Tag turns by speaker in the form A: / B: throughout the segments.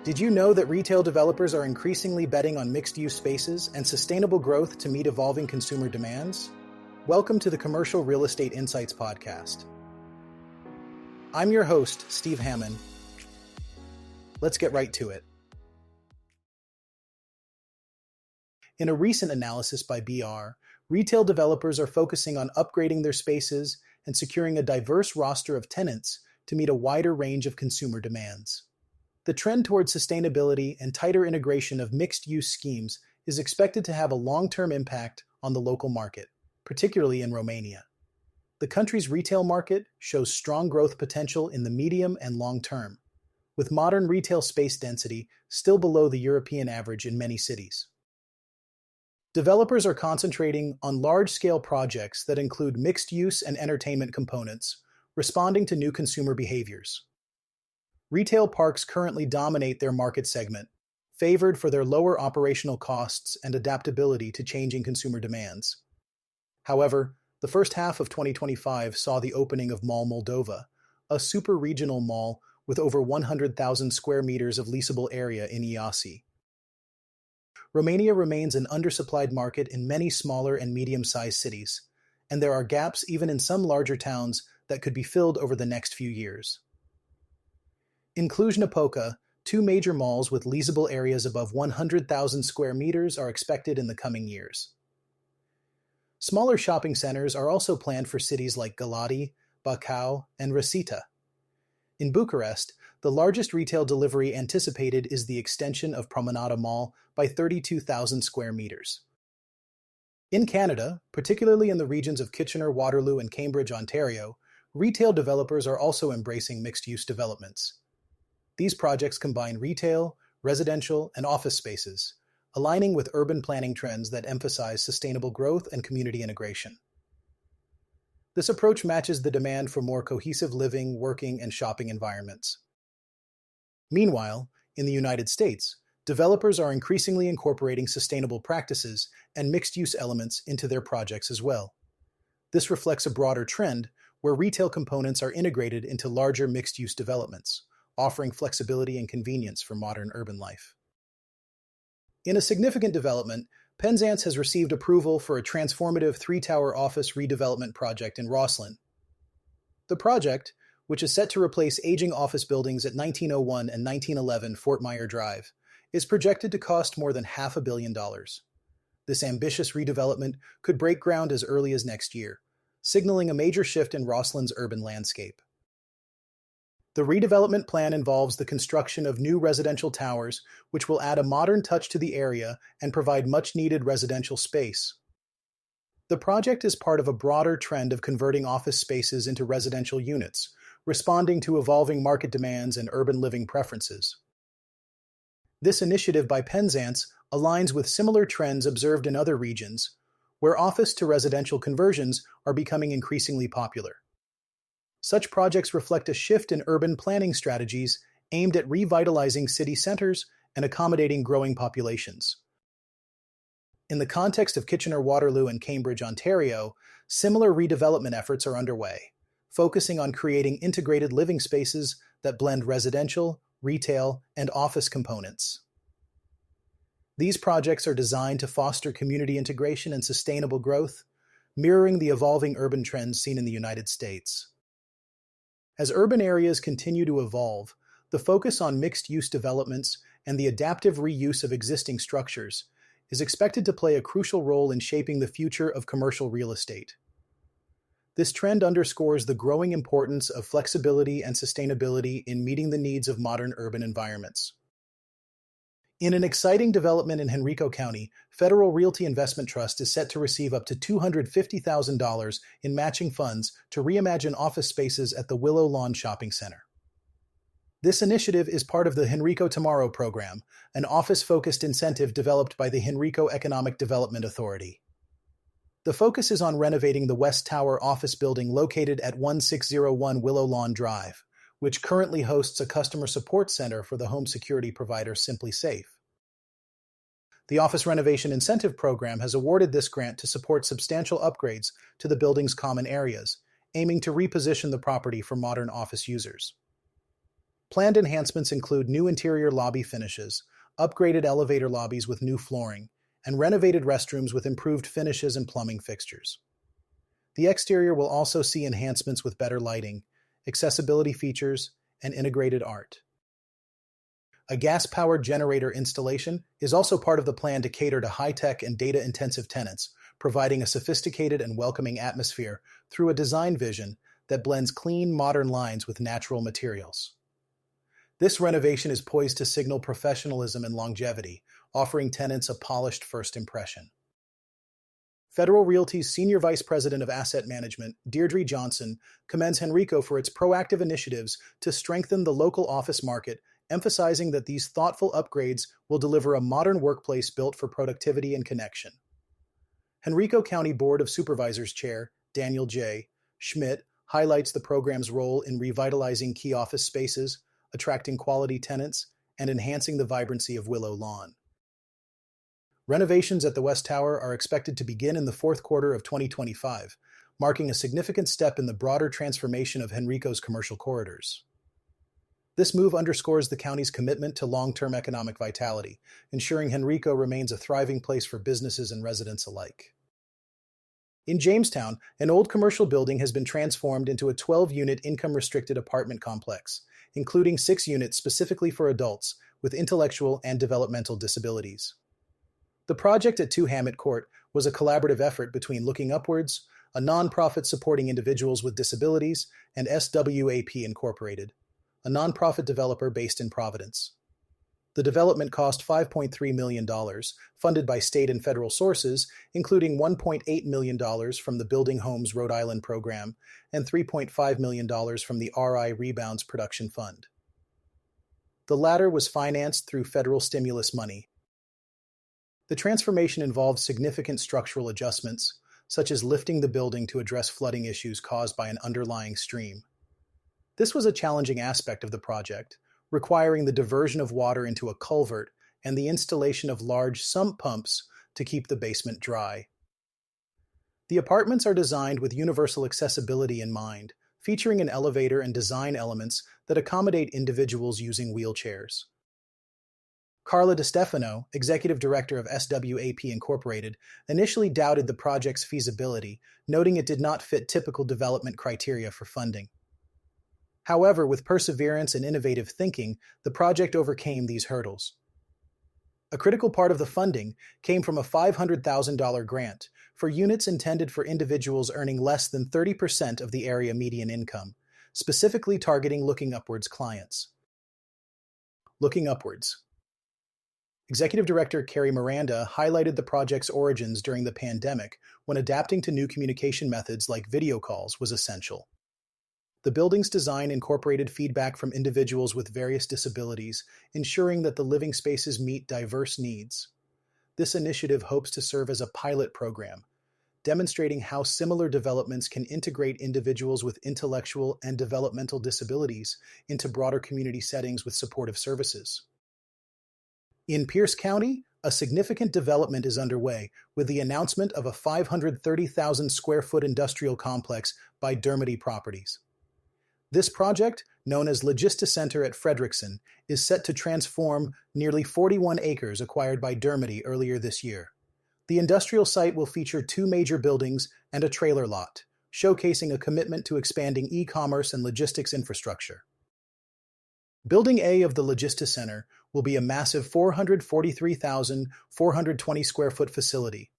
A: Did you know that retail developers are increasingly betting on mixed-use spaces and sustainable growth to meet evolving consumer demands? Welcome to the Commercial Real Estate Insights Podcast. I'm your host, Steve Hamoen. Let's get right to it. In a recent analysis by BR, retail developers are focusing on upgrading their spaces and securing a diverse roster of tenants to meet a wider range of consumer demands. The trend towards sustainability and tighter integration of mixed-use schemes is expected to have a long-term impact on the local market, particularly in Romania. The country's retail market shows strong growth potential in the medium and long term, with modern retail space density still below the European average in many cities. Developers are concentrating on large-scale projects that include mixed-use and entertainment components, responding to new consumer behaviors. Retail parks currently dominate their market segment, favored for their lower operational costs and adaptability to changing consumer demands. However, the first half of 2025 saw the opening of Mall Moldova, a super-regional mall with over 100,000 square meters of leasable area in Iasi. Romania remains an undersupplied market in many smaller and medium-sized cities, and there are gaps even in some larger towns that could be filled over the next few years. In Cluj-Napoca, two major malls with leasable areas above 100,000 square meters are expected in the coming years. Smaller shopping centers are also planned for cities like Galati, Bacău, and Rasita. In Bucharest, the largest retail delivery anticipated is the extension of Promenada Mall by 32,000 square meters. In Canada, particularly in the regions of Kitchener, Waterloo, and Cambridge, Ontario, retail developers are also embracing mixed-use developments. These projects combine retail, residential, and office spaces, aligning with urban planning trends that emphasize sustainable growth and community integration. This approach matches the demand for more cohesive living, working, and shopping environments. Meanwhile, in the United States, developers are increasingly incorporating sustainable practices and mixed-use elements into their projects as well. This reflects a broader trend where retail components are integrated into larger mixed-use developments, offering flexibility and convenience for modern urban life. In a significant development, Penzance has received approval for a transformative three-tower office redevelopment project in Roslyn. The project, which is set to replace aging office buildings at 1901 and 1911 Fort Myer Drive, is projected to cost more than $500 million. This ambitious redevelopment could break ground as early as next year, signaling a major shift in Roslyn's urban landscape. The redevelopment plan involves the construction of new residential towers, which will add a modern touch to the area and provide much-needed residential space. The project is part of a broader trend of converting office spaces into residential units, responding to evolving market demands and urban living preferences. This initiative by Penzance aligns with similar trends observed in other regions, where office-to-residential conversions are becoming increasingly popular. Such projects reflect a shift in urban planning strategies aimed at revitalizing city centers and accommodating growing populations. In the context of Kitchener, Waterloo, and Cambridge, Ontario, similar redevelopment efforts are underway, focusing on creating integrated living spaces that blend residential, retail, and office components. These projects are designed to foster community integration and sustainable growth, mirroring the evolving urban trends seen in the United States. As urban areas continue to evolve, the focus on mixed-use developments and the adaptive reuse of existing structures is expected to play a crucial role in shaping the future of commercial real estate. This trend underscores the growing importance of flexibility and sustainability in meeting the needs of modern urban environments. In an exciting development in Henrico County, Federal Realty Investment Trust is set to receive up to $250,000 in matching funds to reimagine office spaces at the Willow Lawn Shopping Center. This initiative is part of the Henrico Tomorrow program, an office-focused incentive developed by the Henrico Economic Development Authority. The focus is on renovating the West Tower office building located at 1601 Willow Lawn Drive, which currently hosts a customer support center for the home security provider Simply Safe. The Office Renovation Incentive Program has awarded this grant to support substantial upgrades to the building's common areas, aiming to reposition the property for modern office users. Planned enhancements include new interior lobby finishes, upgraded elevator lobbies with new flooring, and renovated restrooms with improved finishes and plumbing fixtures. The exterior will also see enhancements with better lighting, accessibility features, and integrated art. A gas-powered generator installation is also part of the plan to cater to high-tech and data-intensive tenants, providing a sophisticated and welcoming atmosphere through a design vision that blends clean, modern lines with natural materials. This renovation is poised to signal professionalism and longevity, offering tenants a polished first impression. Federal Realty's Senior Vice President of Asset Management, Deirdre Johnson, commends Henrico for its proactive initiatives to strengthen the local office market, emphasizing that these thoughtful upgrades will deliver a modern workplace built for productivity and connection. Henrico County Board of Supervisors Chair, Daniel J. Schmidt, highlights the program's role in revitalizing key office spaces, attracting quality tenants, and enhancing the vibrancy of Willow Lawn. Renovations at the West Tower are expected to begin in the fourth quarter of 2025, marking a significant step in the broader transformation of Henrico's commercial corridors. This move underscores the county's commitment to long-term economic vitality, ensuring Henrico remains a thriving place for businesses and residents alike. In Jamestown, an old commercial building has been transformed into a 12-unit income-restricted apartment complex, including 6 units specifically for adults with intellectual and developmental disabilities. The project at 2 Hammett Court was a collaborative effort between Looking Upwards, a nonprofit supporting individuals with disabilities, and SWAP Incorporated, a nonprofit developer based in Providence. The development cost $5.3 million, funded by state and federal sources, including $1.8 million from the Building Homes Rhode Island program and $3.5 million from the RI Rebounds Production Fund. The latter was financed through federal stimulus money. The transformation involved significant structural adjustments, such as lifting the building to address flooding issues caused by an underlying stream. This was a challenging aspect of the project, requiring the diversion of water into a culvert and the installation of large sump pumps to keep the basement dry. The apartments are designed with universal accessibility in mind, featuring an elevator and design elements that accommodate individuals using wheelchairs. Carla DeStefano, executive director of SWAP Incorporated, initially doubted the project's feasibility, noting it did not fit typical development criteria for funding. However, with perseverance and innovative thinking, the project overcame these hurdles. A critical part of the funding came from a $500,000 grant for units intended for individuals earning less than 30% of the area median income, specifically targeting Looking Upwards clients. Looking Upwards. Executive Director Carrie Miranda highlighted the project's origins during the pandemic when adapting to new communication methods like video calls was essential. The building's design incorporated feedback from individuals with various disabilities, ensuring that the living spaces meet diverse needs. This initiative hopes to serve as a pilot program, demonstrating how similar developments can integrate individuals with intellectual and developmental disabilities into broader community settings with supportive services. In Pierce County, a significant development is underway with the announcement of a 530,000 square foot industrial complex by Dermody Properties. This project, known as Logisticenter at Frederickson, is set to transform nearly 41 acres acquired by Dermody earlier this year. The industrial site will feature 2 major buildings and a trailer lot, showcasing a commitment to expanding e-commerce and logistics infrastructure. Building A of the Logisticenter will be a massive 443,420 square foot facility,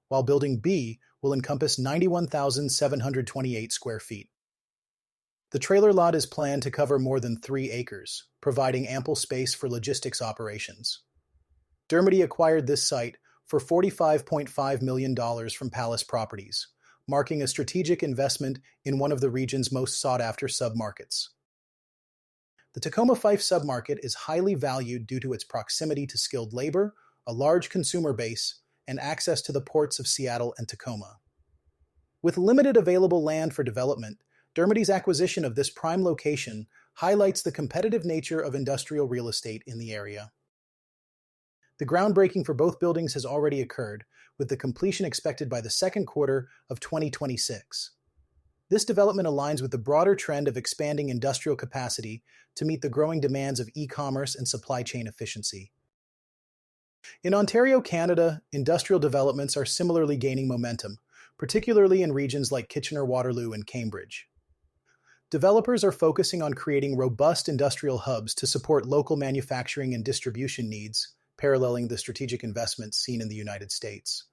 A: while Building B will encompass 91,728 square feet. The trailer lot is planned to cover more than 3 acres, providing ample space for logistics operations. Dermody acquired this site for $45.5 million from Palace Properties, marking a strategic investment in one of the region's most sought-after submarkets. The Tacoma Fife submarket is highly valued due to its proximity to skilled labor, a large consumer base, and access to the ports of Seattle and Tacoma. With limited available land for development, Dermody's acquisition of this prime location highlights the competitive nature of industrial real estate in the area. The groundbreaking for both buildings has already occurred, with the completion expected by the second quarter of 2026. This development aligns with the broader trend of expanding industrial capacity to meet the growing demands of e-commerce and supply chain efficiency. In Ontario, Canada, industrial developments are similarly gaining momentum, particularly in regions like Kitchener-Waterloo and Cambridge. Developers are focusing on creating robust industrial hubs to support local manufacturing and distribution needs, paralleling the strategic investments seen in the United States.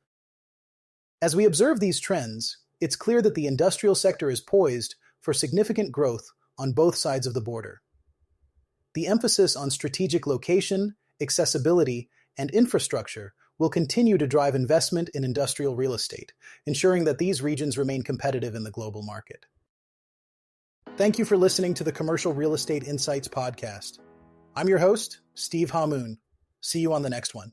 A: As we observe these trends, it's clear that the industrial sector is poised for significant growth on both sides of the border. The emphasis on strategic location, accessibility, and infrastructure will continue to drive investment in industrial real estate, ensuring that these regions remain competitive in the global market. Thank you for listening to the Commercial Real Estate Insights podcast. I'm your host, Steve Hamoen. See you on the next one.